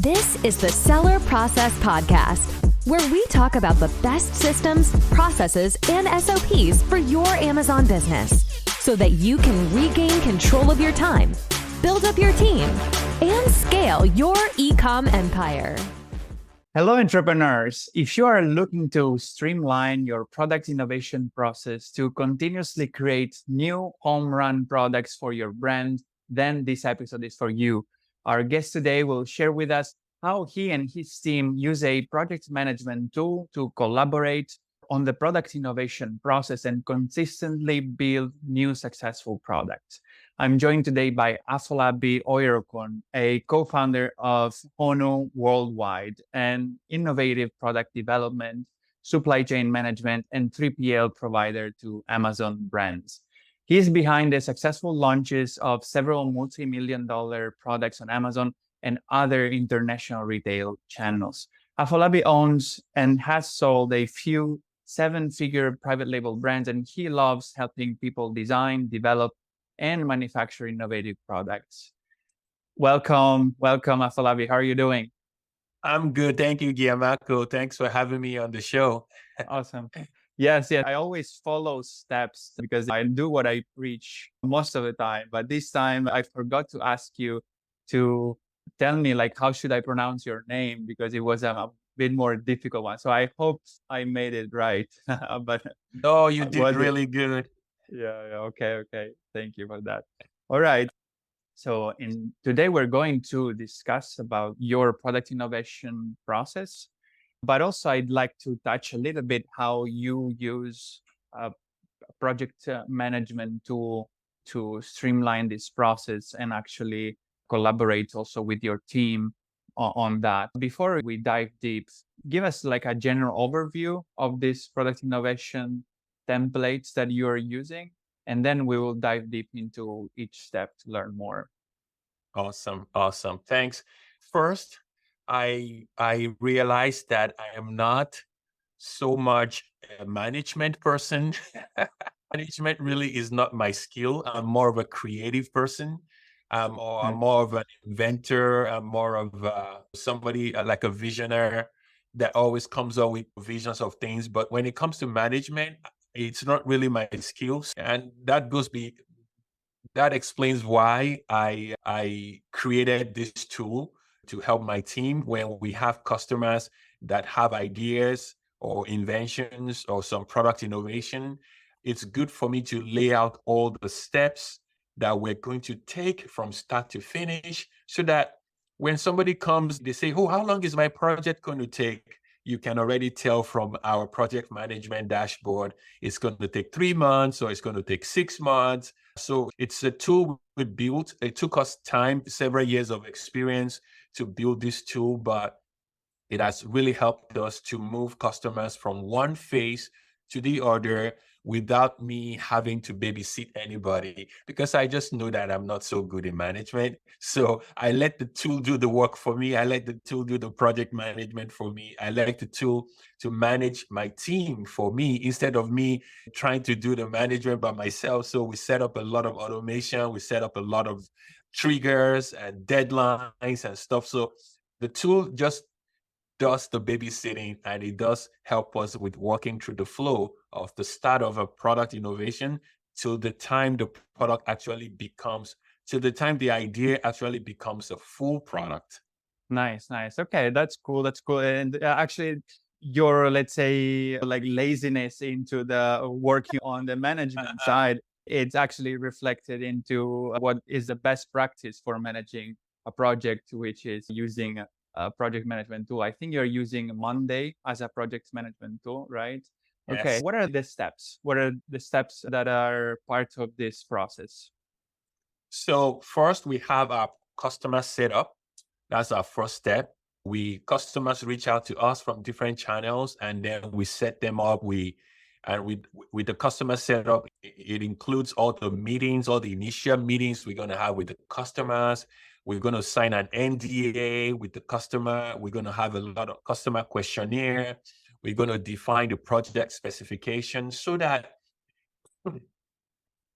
This is the Seller Process Podcast, where we talk about the best systems, processes, and SOPs for your Amazon business so that you can regain control of your time, build up your team, and scale your e-com empire. Hello, entrepreneurs. If you are looking to streamline your product innovation process to continuously create new home run products for your brand, then this episode is for you. Our guest today will share with us how he and his team use a project management tool to collaborate on the product innovation process and consistently build new successful products. I'm joined today by Afolabi Oyerokun, a co-founder of Honu Worldwide, an innovative product development, supply chain management, and 3PL provider to Amazon brands. He's behind the successful launches of several multi-million-dollar products on Amazon and other international retail channels. Afolabi owns and has sold a few seven-figure private label brands, and he loves helping people design, develop, and manufacture innovative products. Welcome, Afolabi. How are you doing? I'm good. Thank you, Gianmarco. Thanks for having me on the show. Awesome. Yes. I always follow steps because I do what I preach most of the time. But this time I forgot to ask you to tell me, how should I pronounce your name? Because it was a bit more difficult one. So I hope I made it right. But no, you did really good. Yeah. Okay. Thank you for that. All right. So today we're going to discuss about your product innovation process, but also I'd like to touch a little bit how you use a project management tool to streamline this process and actually collaborate also with your team on that. Before we dive deep, give us a general overview of this product innovation templates that you're using, and then we will dive deep into each step to learn more. Awesome. Thanks. First, I realized that I am not so much a management person. Management really is not my skill. I'm more of a creative person. I'm more of an inventor. I'm more of somebody like a visionary that always comes up with visions of things. But when it comes to management, it's not really my skills. And that explains why I created this tool to help my team when we have customers that have ideas or inventions or some product innovation. It's good for me to lay out all the steps that we're going to take from start to finish so that when somebody comes, they say, "Oh, how long is my project going to take?" You can already tell from our project management dashboard, it's going to take 3 months or it's going to take 6 months. So it's a tool we built. It took us time, several years of experience to build this tool, but it has really helped us to move customers from one phase to the other without me having to babysit anybody, because I just know that I'm not so good in management. So I let the tool do the work for me. I let the tool do the project management for me. I let the tool to manage my team for me instead of me trying to do the management by myself. So we set up a lot of automation. We set up a lot of triggers and deadlines and stuff. So the tool just does the babysitting, and it does help us with walking through the flow of the start of a product innovation till the time the product actually becomes, till the time the idea actually becomes a full product. Nice. Okay, that's cool. And actually, your, let's say, laziness into the working on the management side, it's actually reflected into what is the best practice for managing a project, which is using a project management tool. I think you're using Monday as a project management tool, right? Yes. Okay. What are the steps? What are the steps that are part of this process? So first, we have our customer setup. That's our first step. Customers reach out to us from different channels, and then we set them up. With the customer setup, it includes all the meetings, all the initial meetings we're going to have with the customers. We're going to sign an NDA with the customer. We're going to have a lot of customer questionnaire. We're going to define the project specifications so that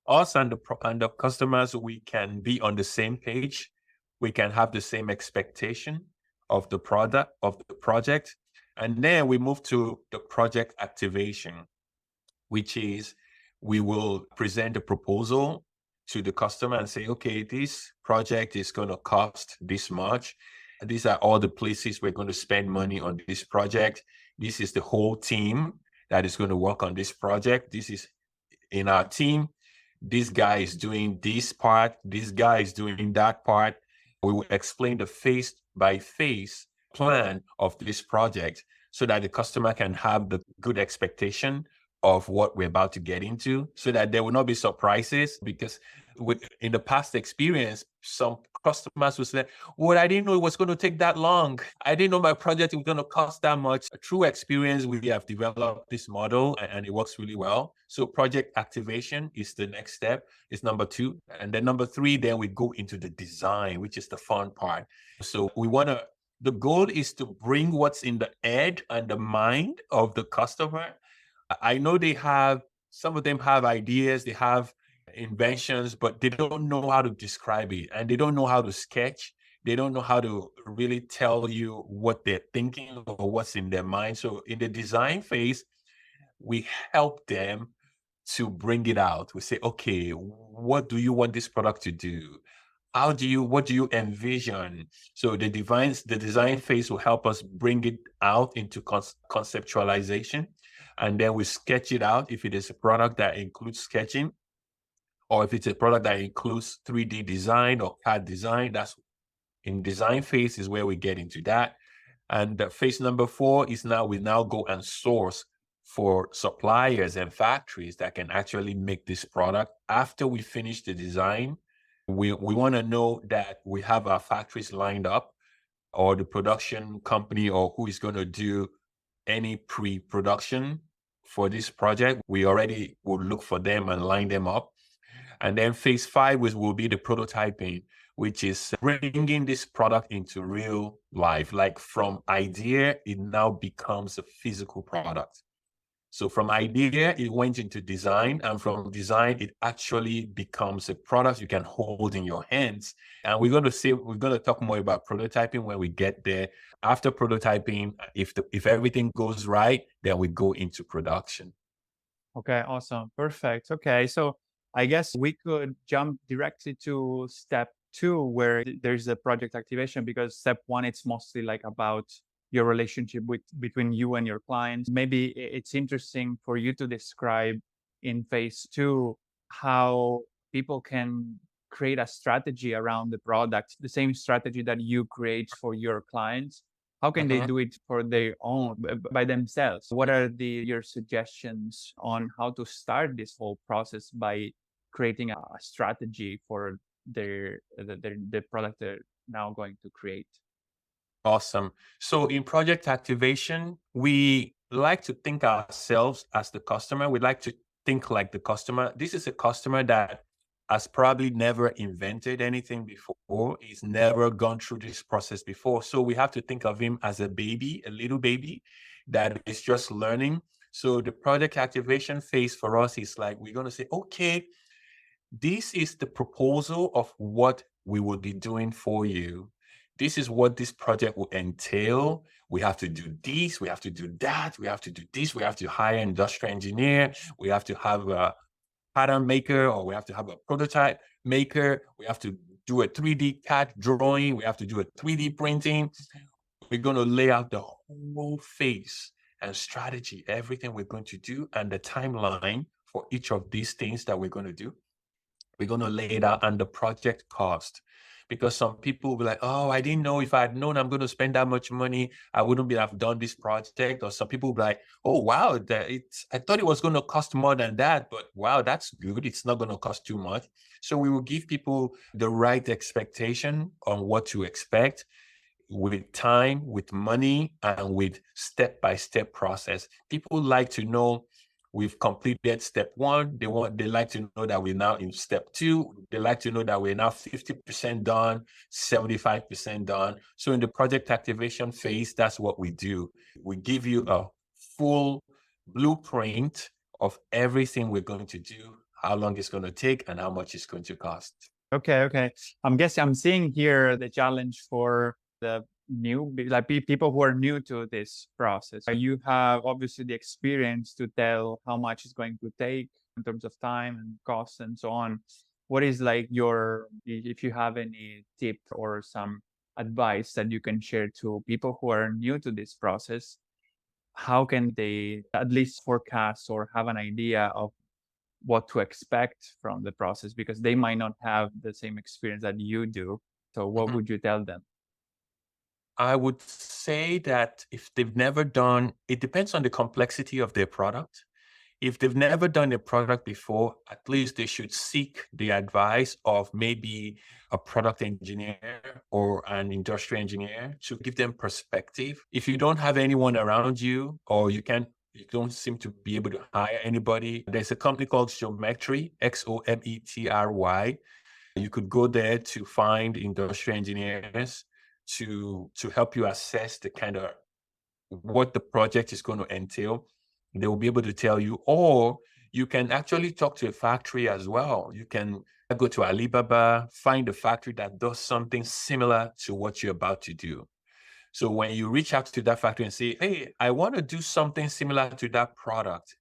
us and the customers, we can be on the same page. We can have the same expectation. of the project. And then we move to the project activation, which is we will present a proposal to the customer and say, okay, this project is going to cost this much. These are all the places we're going to spend money on this project. This is the whole team that is going to work on this project. This is in our team. This guy is doing this part. This guy is doing that part. We will explain the phase-by-phase plan of this project so that the customer can have the good expectation of what we're about to get into, so that there will not be surprises. Because in the past experience, some customers will say, well, I didn't know it was going to take that long. I didn't know my project was going to cost that much. Through experience, we have developed this model and it works really well. So project activation is the next step. It's number 2. And then number 3, then we go into the design, which is the fun part. So the goal is to bring what's in the head and the mind of the customer. I know some of them have ideas, they have inventions, but they don't know how to describe it, and they don't know how to sketch. They don't know how to really tell you what they're thinking or what's in their mind. So in the design phase, we help them to bring it out. We say, okay, what do you want this product to do? What do you envision? So the design phase will help us bring it out into conceptualization. And then we sketch it out if it is a product that includes sketching, or if it's a product that includes 3D design or CAD design. That's in design phase is where we get into that. And phase number 4 is we now go and source for suppliers and factories that can actually make this product. After we finish the design, we want to know that we have our factories lined up, or the production company, or who is going to do any pre-production for this project. We already will look for them and line them up. And then phase 5 will be the prototyping, which is bringing this product into real life. Like from idea, it now becomes a physical product. So from idea, it went into design, and from design, it actually becomes a product you can hold in your hands. And we're going to talk more about prototyping when we get there. After prototyping, if everything goes right, then we go into production. Okay, awesome. Perfect. Okay, so I guess we could jump directly to step 2, where there's the project activation, because step 1, it's mostly like about your relationship between you and your clients. Maybe it's interesting for you to describe in phase 2 how people can create a strategy around the product, the same strategy that you create for your clients. How can they do it for their own, by themselves? What are your suggestions on how to start this whole process by creating a strategy for the product they're now going to create? Awesome. So in project activation, we like to think ourselves as the customer. We like to think like the customer. This is a customer that has probably never invented anything before. He's never gone through this process before. So we have to think of him as a baby, a little baby that is just learning. So the project activation phase for us is like, we're going to say, okay, this is the proposal of what we will be doing for you. This is what this project will entail. We have to do this, we have to do that, we have to do this, we have to hire an industrial engineer, we have to have a pattern maker, or we have to have a prototype maker, we have to do a 3D CAD drawing, we have to do a 3D printing. We're going to lay out the whole phase and strategy, everything we're going to do, and the timeline for each of these things that we're going to do. We're going to lay it out, and the project cost. Because some people will be like, oh, I didn't know, if I had known I'm going to spend that much money, I wouldn't have done this project. Or some people will be like, oh, wow, I thought it was going to cost more than that, but wow, that's good. It's not going to cost too much. So we will give people the right expectation on what to expect, with time, with money, and with step-by-step process. People like to know we've completed step 1. They like to know that we're now in step 2. They like to know that we're now 50% done, 75% done. So in the project activation phase, that's what we do. We give you a full blueprint of everything we're going to do, how long it's going to take, and how much it's going to cost. Okay. I'm seeing here the challenge for the new, like people who are new to this process? You have obviously the experience to tell how much it's going to take in terms of time and cost and so on. What is like if you have any tip or some advice that you can share to people who are new to this process, how can they at least forecast or have an idea of what to expect from the process, because they might not have the same experience that you do. So what Mhm. would you tell them? I would say that if they've never done, it depends on the complexity of their product. If they've never done a product before, at least they should seek the advice of maybe a product engineer or an industrial engineer to give them perspective. If you don't have anyone around you, or you don't seem to be able to hire anybody, there's a company called Xometry, Xometry. You could go there to find industrial engineers to help you assess the kind of what the project is going to entail. They will be able to tell you, or you can actually talk to a factory as well. You can go to Alibaba, find a factory that does something similar to what you're about to do. So when you reach out to that factory and say, hey, I want to do something similar to that product,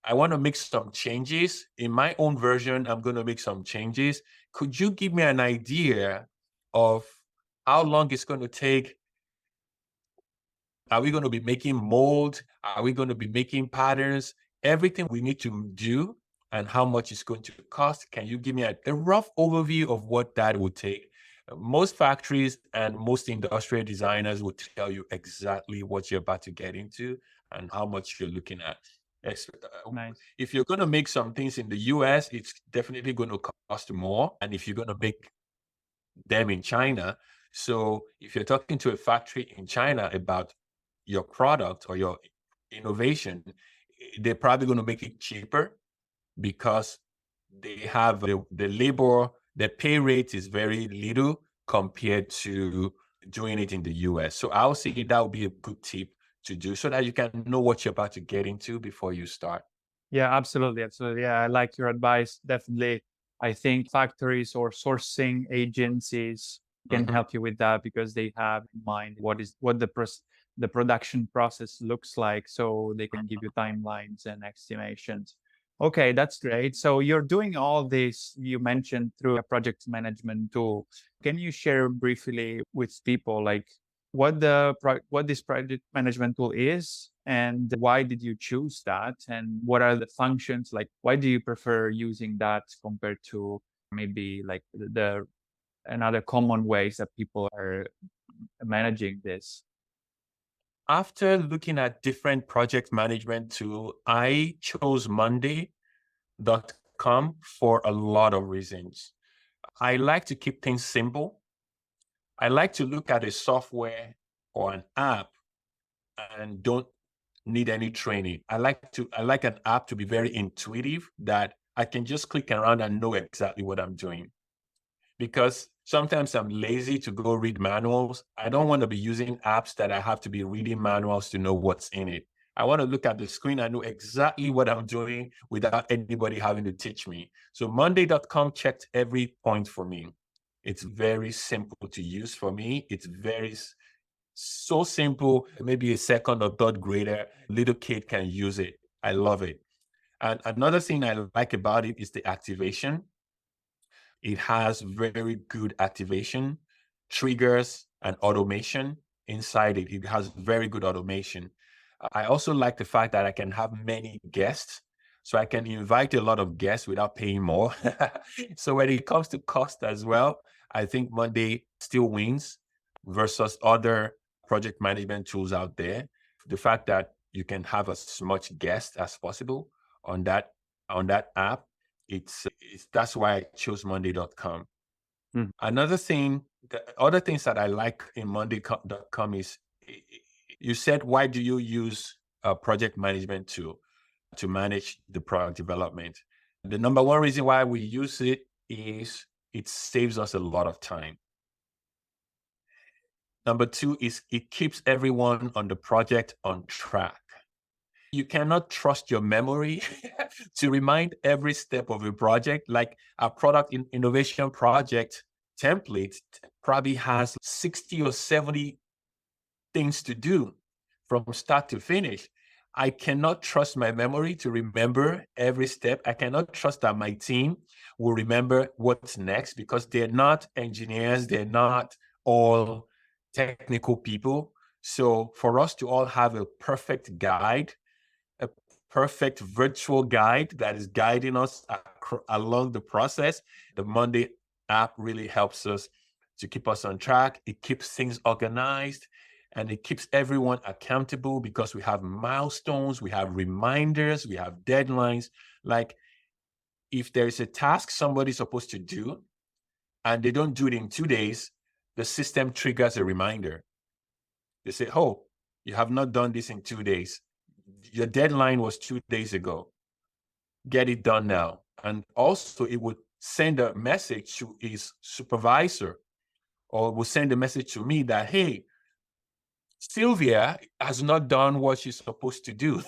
I want to make some changes. In my own version, I'm going to make some changes. Could you give me an idea of how long it's going to take? Are we going to be making mold? Are we going to be making patterns? Everything we need to do and how much it's going to cost. Can you give me a rough overview of what that would take? Most factories and most industrial designers will tell you exactly what you're about to get into and how much you're looking at. Nice. If you're going to make some things in the US, it's definitely going to cost more. And if you're going to make them in China, so if you're talking to a factory in China about your product or your innovation, they're probably going to make it cheaper because they have the labor, the pay rate is very little compared to doing it in the US. So I'll say that would be a good tip to do so that you can know what you're about to get into before you start. Yeah, absolutely. Absolutely. Yeah, I like your advice. Definitely. I think factories or sourcing agencies can Mhm. help you with that because they have in mind what the production process looks like, so they can give you timelines and estimations. Okay, that's great. So you're doing all this, you mentioned, through a project management tool. Can you share briefly with people like what this project management tool is, and why did you choose that, and what are the functions? Like, why do you prefer using that compared to maybe like the another common ways that people are managing this? After looking at different project management tool, I chose Monday.com for a lot of reasons. I like to keep things simple. I like to look at a software or an app and don't need any training. I like an app to be very intuitive, that I can just click around and know exactly what I'm doing. Because sometimes I'm lazy to go read manuals. I don't want to be using apps that I have to be reading manuals to know what's in it. I want to look at the screen and know exactly what I'm doing without anybody having to teach me. So Monday.com checked every point for me. It's very simple to use for me. It's so simple. Maybe a second or third grader, little kid can use it. I love it. And another thing I like about it is the activation. It has very good activation, triggers, and automation inside it. It has very good automation. I also like the fact that I can have many guests. So I can invite a lot of guests without paying more. So when it comes to cost as well, I think Monday still wins versus other project management tools out there. The fact that you can have as much guests as possible on that app, that's why I chose Monday.com. Mm. Another thing, the other things that I like in Monday.com is, you said, why do you use a project management tool to manage the product development? The number one reason why we use it is it saves us a lot of time. Number two is it keeps everyone on the project on track. You cannot trust your memory to remind every step of a project. Like a innovation project template probably has 60 or 70 things to do from start to finish. I cannot trust my memory to remember every step. I cannot trust that my team will remember what's next because they're not engineers. They're not all technical people. So for us to all have a perfect guide, a perfect virtual guide that is guiding us along the process, the Monday app really helps us to keep us on track. It keeps things organized and it keeps everyone accountable because we have milestones, we have reminders, we have deadlines. Like if there is a task somebody's supposed to do and they don't do it in 2 days, the system triggers a reminder. They say, oh, you have not done this in 2 days. Your deadline was 2 days ago. Get it done now. And also it would send a message to his supervisor or will send a message to me that, hey, Sylvia has not done what she's supposed to do.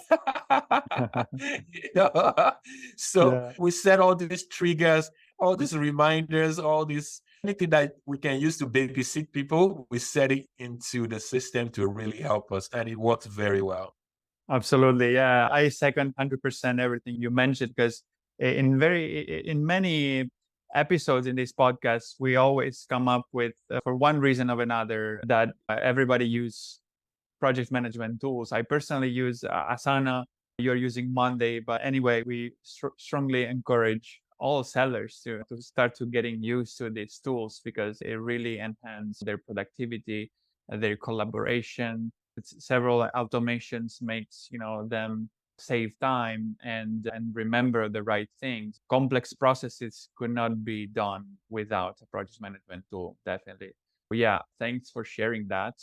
So we set all these triggers, all these reminders, all this, anything that we can use to babysit people, we set it into the system to really help us. And it works very well. Absolutely. Yeah. I second 100% everything you mentioned because in many episodes in this podcast, we always come up with, for one reason or another, that everybody use project management tools. I personally use Asana. You're using Monday, but anyway, we strongly encourage all sellers to start to getting used to these tools because it really enhances their productivity, their collaboration. Several automations makes them save time and remember the right things. Complex processes could not be done without a project management tool, definitely. But yeah, thanks for sharing that.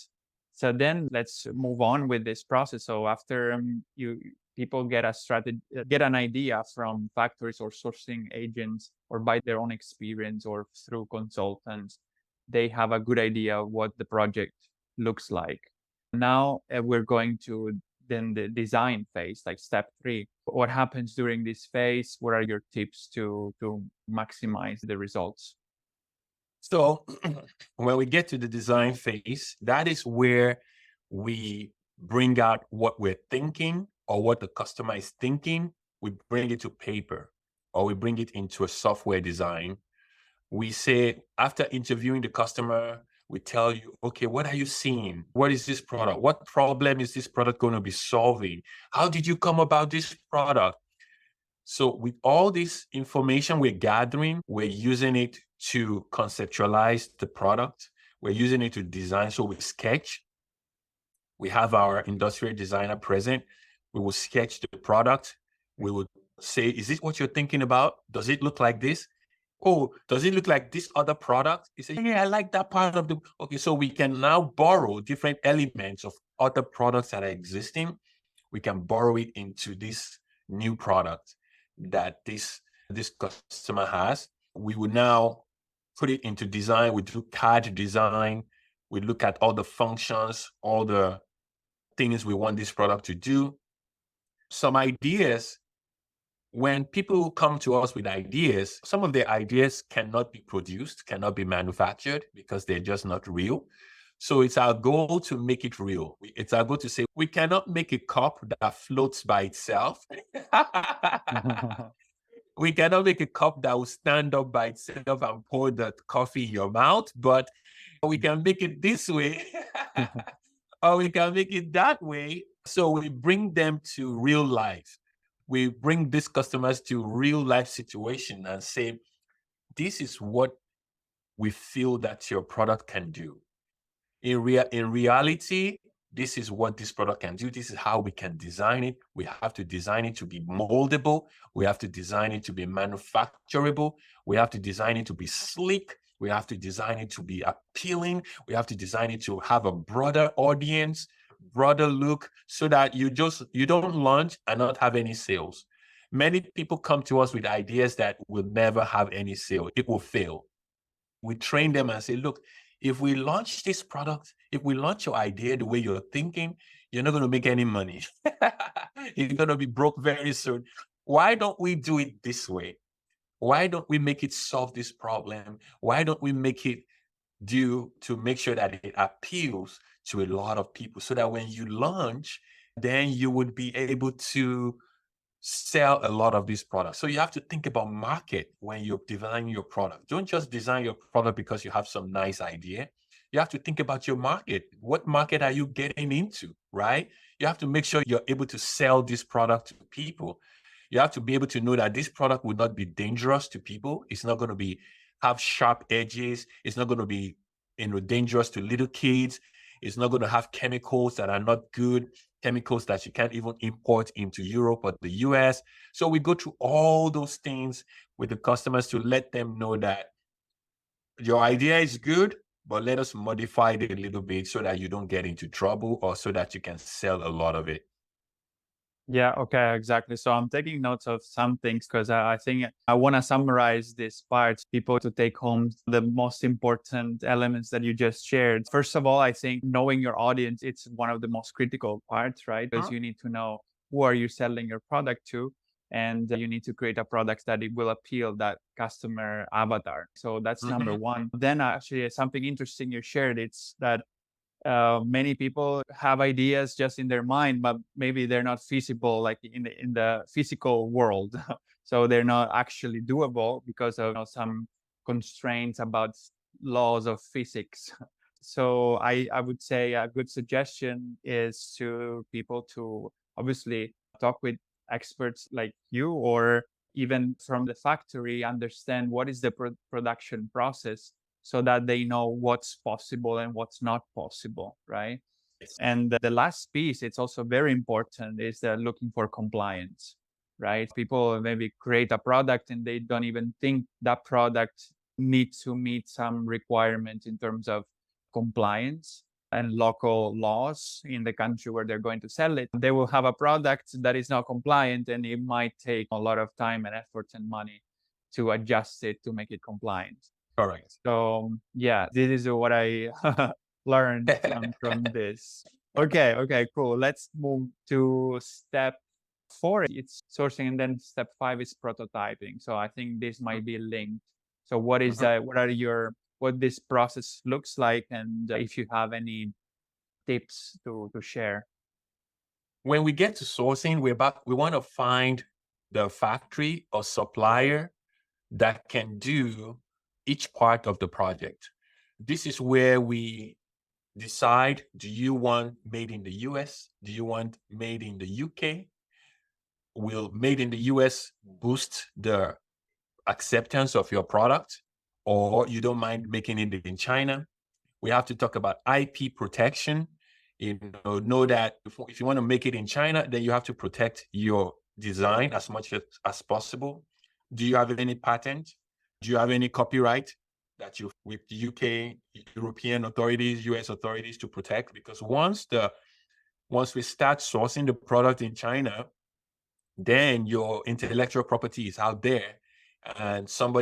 So then let's move on with this process. So after people get a strategy, get an idea from factories or sourcing agents or by their own experience or through consultants, they have a good idea of what the project looks like. Now we're going to then the design phase, like step 3. What happens during this phase? What are your tips to maximize the results? So when we get to the design phase, that is where we bring out what we're thinking or what the customer is thinking. We bring it to paper or we bring it into a software design. We say, after interviewing the customer, we tell you, okay, what are you seeing? What is this product? What problem is this product going to be solving? How did you come about this product? So with all this information we're gathering, we're using it to conceptualize the product. We're using it to design. So we sketch. We have our industrial designer present. We will sketch the product. We will say, is this what you're thinking about? Does it look like this? Oh, does it look like this other product? You say, yeah, I like that part of the... Okay, so we can now borrow different elements of other products that are existing. We can borrow it into this new product that this customer has. We will now put it into design. We do CAD design. We look at all the functions, all the things we want this product to do. Some ideas, when people come to us with ideas, some of their ideas cannot be produced, cannot be manufactured because they're just not real. So it's our goal to make it real. It's our goal to say, we cannot make a cup that floats by itself. We cannot make a cup that will stand up by itself and pour the coffee in your mouth, but we can make it this way or we can make it that way. So we bring them to real life. We bring these customers to real life situation and say, this is what we feel that your product can do. In reality, this is what this product can do. This is how we can design it. We have to design it to be moldable. We have to design it to be manufacturable. We have to design it to be sleek. We have to design it to be appealing. We have to design it to have a broader audience, broader look, so that you don't launch and not have any sales. Many people come to us with ideas that will never have any sale. It will fail. We train them and say, look, if we launch this product, if we launch your idea the way you're thinking, you're not going to make any money. You're going to be broke very soon. Why don't we do it this way? Why don't we make it solve this problem? Why don't we make it do to make sure that it appeals to a lot of people so that when you launch, then you would be able to sell a lot of these products. So you have to think about market when you're designing your product. Don't just design your product because you have some nice idea. You have to think about your market. What market are you getting into, right? You have to make sure you're able to sell this product to people. You have to be able to know that this product will not be dangerous to people. It's not going to be have sharp edges. It's not going to be dangerous to little kids. It's not going to have chemicals that are not good, chemicals that you can't even import into Europe or the US. So we go through all those things with the customers to let them know that your idea is good, but let us modify it a little bit so that you don't get into trouble or so that you can sell a lot of it. Yeah, okay, exactly. So I'm taking notes of some things because I think I want to summarize these parts, people to take home the most important elements that you just shared. First of all, I think knowing your audience, it's one of the most critical parts, right? Because you need to know who are you selling your product to, and you need to create a product that it will appeal that customer avatar. So that's number one. Then actually something interesting you shared, it's that many people have ideas just in their mind, but maybe they're not feasible like in the physical world. So they're not actually doable because of some constraints about laws of physics. So I would say a good suggestion is to people to obviously talk with experts like you, or even from the factory, understand what is the production process so that they know what's possible and what's not possible, right? And the last piece, it's also very important, is that looking for compliance, right? People maybe create a product and they don't even think that product needs to meet some requirements in terms of compliance and local laws in the country where they're going to sell it. They will have a product that is not compliant, and it might take a lot of time and effort and money to adjust it to make it compliant. Correct. So yeah, this is what I learned from this. Okay, cool. Let's move to step 4. It's sourcing, and then step 5 is prototyping. So I think this might be linked. So what is what this process looks like, and if you have any tips to share. When we get to sourcing, we want to find the factory or supplier that can do each part of the project. This is where we decide, do you want made in the US? Do you want made in the UK? Will made in the US boost the acceptance of your product, or you don't mind making it in China? We have to talk about IP protection. Know that if you want to make it in China, then you have to protect your design as much as possible. Do you have any patent? Do you have any copyright that you with the UK, European authorities, US authorities to protect? Because once we start sourcing the product in China, then your intellectual property is out there, and some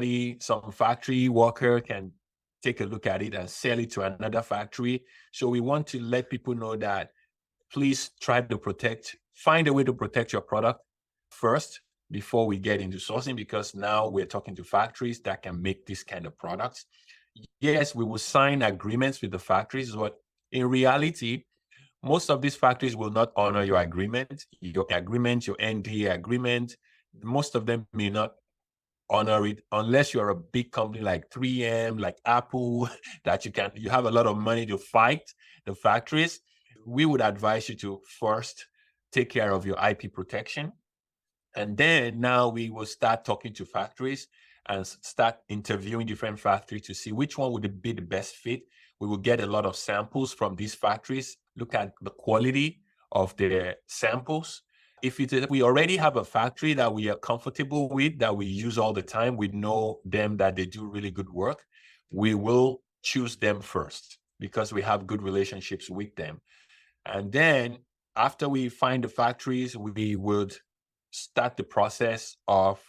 factory worker can take a look at it and sell it to another factory. So we want to let people know that please try to find a way to protect your product first before we get into sourcing, because now we're talking to factories that can make this kind of products. Yes, we will sign agreements with the factories, but in reality, most of these factories will not honor your agreement, your NDA agreement. Most of them may not honor it unless you're a big company like 3M, like Apple, that you have a lot of money to fight the factories. We would advise you to first take care of your IP protection. And then now we will start talking to factories and start interviewing different factories to see which one would be the best fit. We will get a lot of samples from these factories, look at the quality of the samples. If we already have a factory that we are comfortable with, that we use all the time, we know them, that they do really good work, we will choose them first because we have good relationships with them. And then after we find the factories, we would start the process of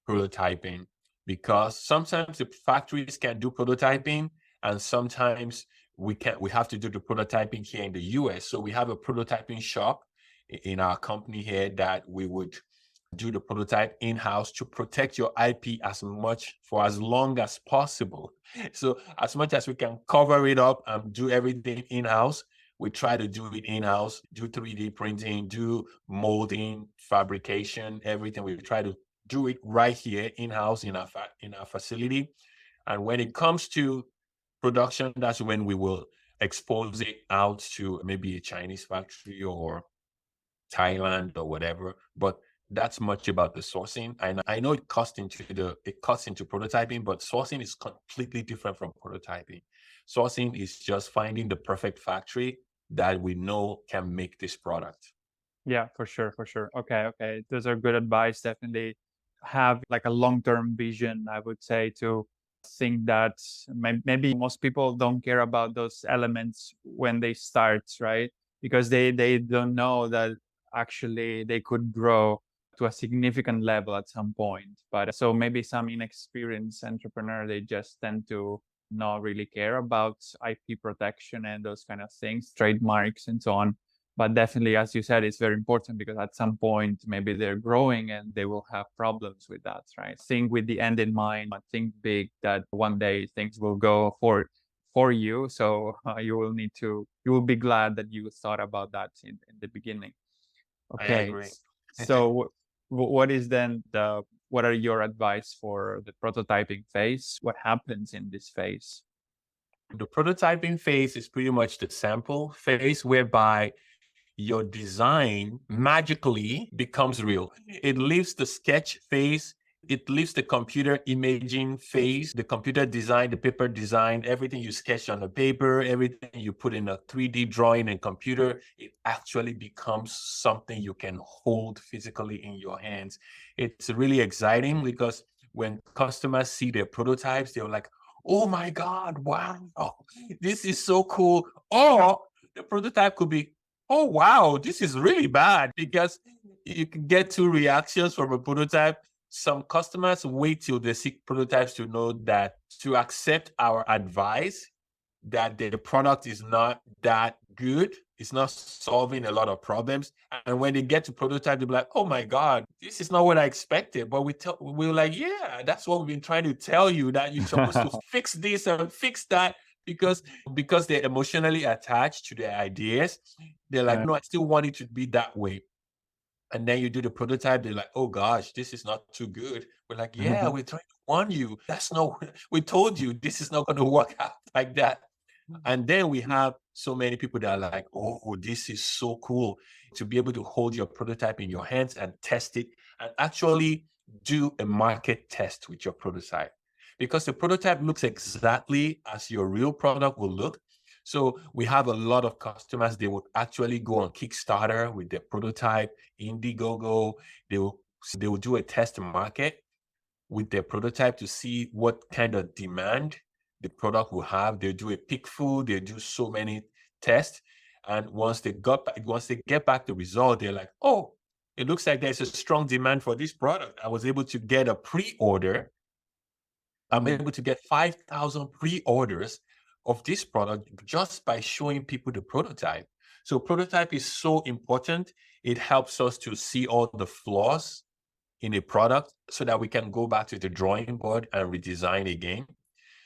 prototyping, because sometimes the factories can do prototyping and sometimes we have to do the prototyping here in the US. So we have a prototyping shop in our company here that we would do the prototype in-house to protect your IP for as long as possible. So as much as we can cover it up and do everything in-house, we try to do it in-house, do 3D printing, do molding, fabrication, everything. We try to do it right here in-house in our facility. And when it comes to production, that's when we will expose it out to maybe a Chinese factory or Thailand or whatever. But that's much about the sourcing. And I know it cuts into prototyping, but sourcing is completely different from prototyping. Sourcing is just finding the perfect factory that we know can make this product. Yeah, for sure, for sure. Okay. Those are good advice. Definitely have like a long-term vision, I would say, to think that maybe most people don't care about those elements when they start, right? Because they don't know that actually they could grow to a significant level at some point. But so maybe some inexperienced entrepreneur, they just tend to not really care about IP protection and those kind of things, trademarks and so on. But definitely, as you said, it's very important because at some point, maybe they're growing and they will have problems with that, right? Think with the end in mind, think big that one day things will go for you. So you will be glad that you thought about that in the beginning. I Okay. agree. So what are your advice for the prototyping phase? What happens in this phase? The prototyping phase is pretty much the sample phase whereby your design magically becomes real. It leaves the sketch phase, it leaves the computer imaging phase, the computer design, the paper design, everything you sketch on the paper, everything you put in a 3D drawing and computer, it actually becomes something you can hold physically in your hands. It's really exciting because when customers see their prototypes, they're like, oh my God, wow, this is so cool. Or the prototype could be, oh, wow, this is really bad, because you can get two reactions from a prototype. Some customers wait till they see prototypes to know that, to accept our advice that the product is not that good. It's not solving a lot of problems. And when they get to prototype, they'll be like, oh my God, this is not what I expected. But we're like, yeah, that's what we've been trying to tell you, that you're supposed to fix this and fix that, because they're emotionally attached to their ideas. They're like, no, I still want it to be that way. And then you do the prototype, they're like, oh gosh, this is not too good. We're like, yeah, we're trying to warn you. We told you this is not going to work out like that. And then we have so many people that are like, oh, this is so cool to be able to hold your prototype in your hands and test it and actually do a market test with your prototype. Because the prototype looks exactly as your real product will look. So we have a lot of customers, they would actually go on Kickstarter with their prototype, Indiegogo. They will do a test market with their prototype to see what kind of demand the product will have. They do a pick food, they do so many tests. And once they get back the result, they're like, oh, it looks like there's a strong demand for this product. I was able to get a pre-order. I'm able to get 5,000 pre-orders of this product just by showing people the prototype. So prototype is so important. It helps us to see all the flaws in a product so that we can go back to the drawing board and redesign again.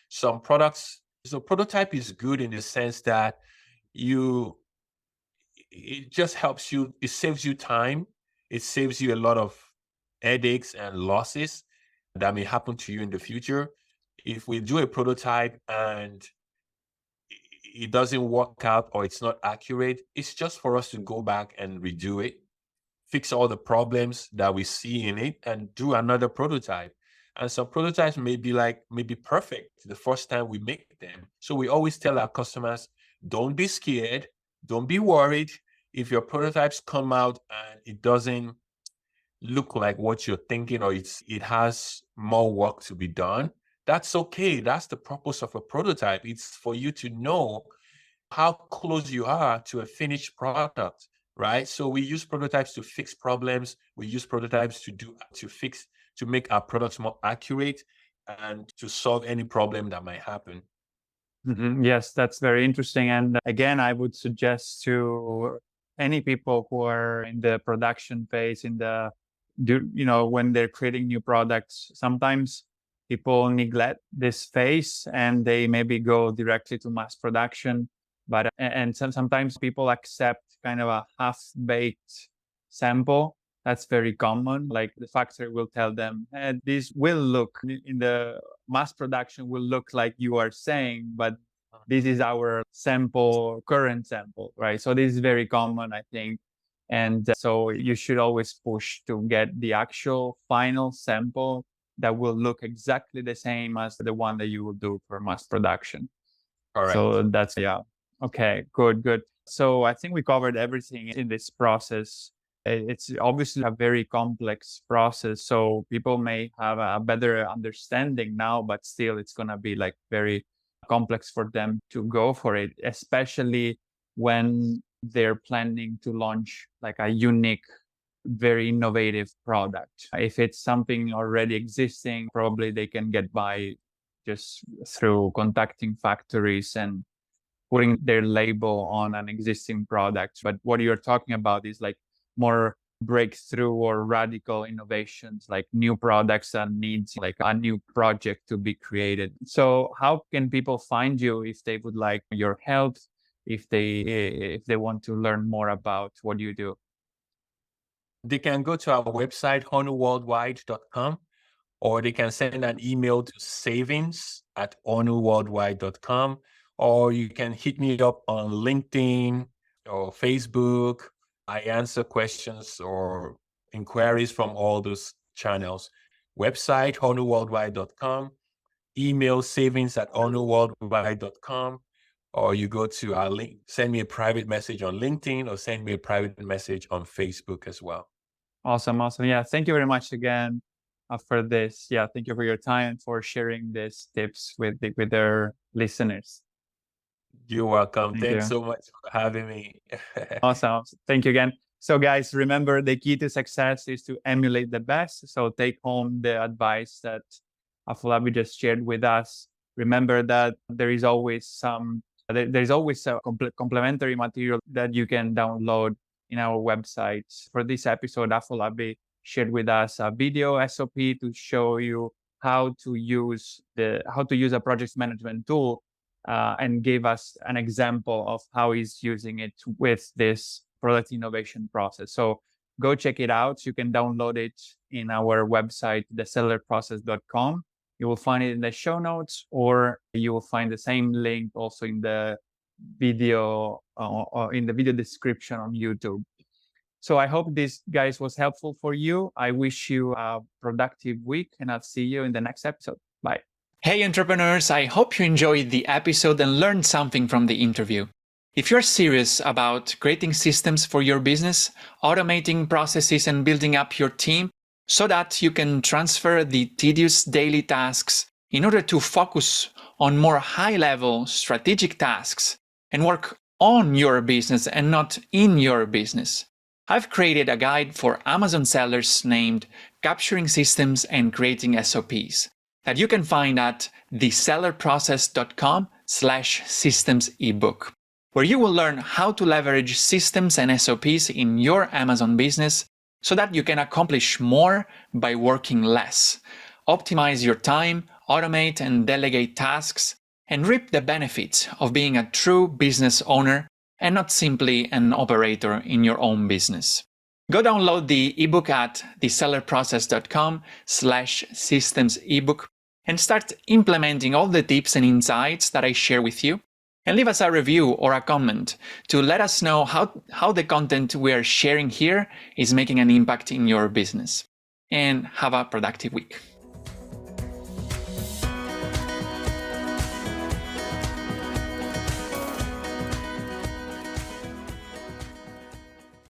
So prototype is good in the sense that it just helps you, it saves you time, it saves you a lot of headaches and losses that may happen to you in the future. If we do a prototype and it doesn't work out or it's not accurate, it's just for us to go back and redo it, fix all the problems that we see in it, and do another prototype. And some prototypes may be perfect the first time we make them. So we always tell our customers, don't be scared, don't be worried. If your prototypes come out and it doesn't look like what you're thinking, or it has more work to be done, that's okay. That's the purpose of a prototype. It's for you to know how close you are to a finished product, right? So we use prototypes to fix problems. We use prototypes to make our products more accurate and to solve any problem that might happen. Yes, that's very interesting. And again, I would suggest to any people who are in the production phase, in the when they're creating new products, sometimes people neglect this phase and they maybe go directly to mass production. But sometimes people accept kind of a half-baked sample. That's very common. Like the factory will tell them, this will look in the mass production will look like you are saying, but this is our sample, current sample, right? So this is very common, I think. And so you should always push to get the actual final sample that will look exactly the same as the one that you will do for mass production. All right. So that's, yeah. Okay, good. So I think we covered everything in this process. It's obviously a very complex process. So people may have a better understanding now, but still it's going to be like very complex for them to go for it, especially when they're planning to launch like a unique, very innovative product. If it's something already existing, probably they can get by just through contacting factories and putting their label on an existing product. But what you're talking about is like more breakthrough or radical innovations, like new products that needs like a new project to be created. So how can people find you if they would like your help, if they want to learn more about what you do? They can go to our website, honorworldwide.com, or they can send an email to savings@honorworldwide.com, or you can hit me up on LinkedIn or Facebook. I answer questions or inquiries from all those channels. Website, honorworldwide.com, email savings@honorworldwide.com, or you go to our link, send me a private message on LinkedIn or send me a private message on Facebook as well. Awesome. Yeah, thank you very much again for this. Yeah, thank you for your time and for sharing these tips with their listeners. You're welcome. Thanks you. so much for having me. Awesome. Thank you again. So guys, remember the key to success is to emulate the best. So take home the advice that Afolabi just shared with us. Remember that there's always a complementary material that you can download in our website. For this episode, Afolabi shared with us a video SOP to show you how to use a project management tool, and gave us an example of how he's using it with this product innovation process. So go check it out. You can download it in our website, thesellerprocess.com. You will find it in the show notes, or you will find the same link also in the video or in the video description on YouTube. So I hope this, guys, was helpful for you. I wish you a productive week, and I'll see you in the next episode. Bye. Hey entrepreneurs, I hope you enjoyed the episode and learned something from the interview. If you're serious about creating systems for your business, automating processes and building up your team so that you can transfer the tedious daily tasks in order to focus on more high-level strategic tasks and work on your business and not in your business, I've created a guide for Amazon sellers named Capturing Systems and Creating SOPs that you can find at thesellerprocess.com/systems ebook, where you will learn how to leverage systems and SOPs in your Amazon business so that you can accomplish more by working less, optimize your time, automate and delegate tasks, and reap the benefits of being a true business owner and not simply an operator in your own business. Go download the ebook at thesellerprocess.com/systems ebook and start implementing all the tips and insights that I share with you. And leave us a review or a comment to let us know how the content we are sharing here is making an impact in your business. And have a productive week.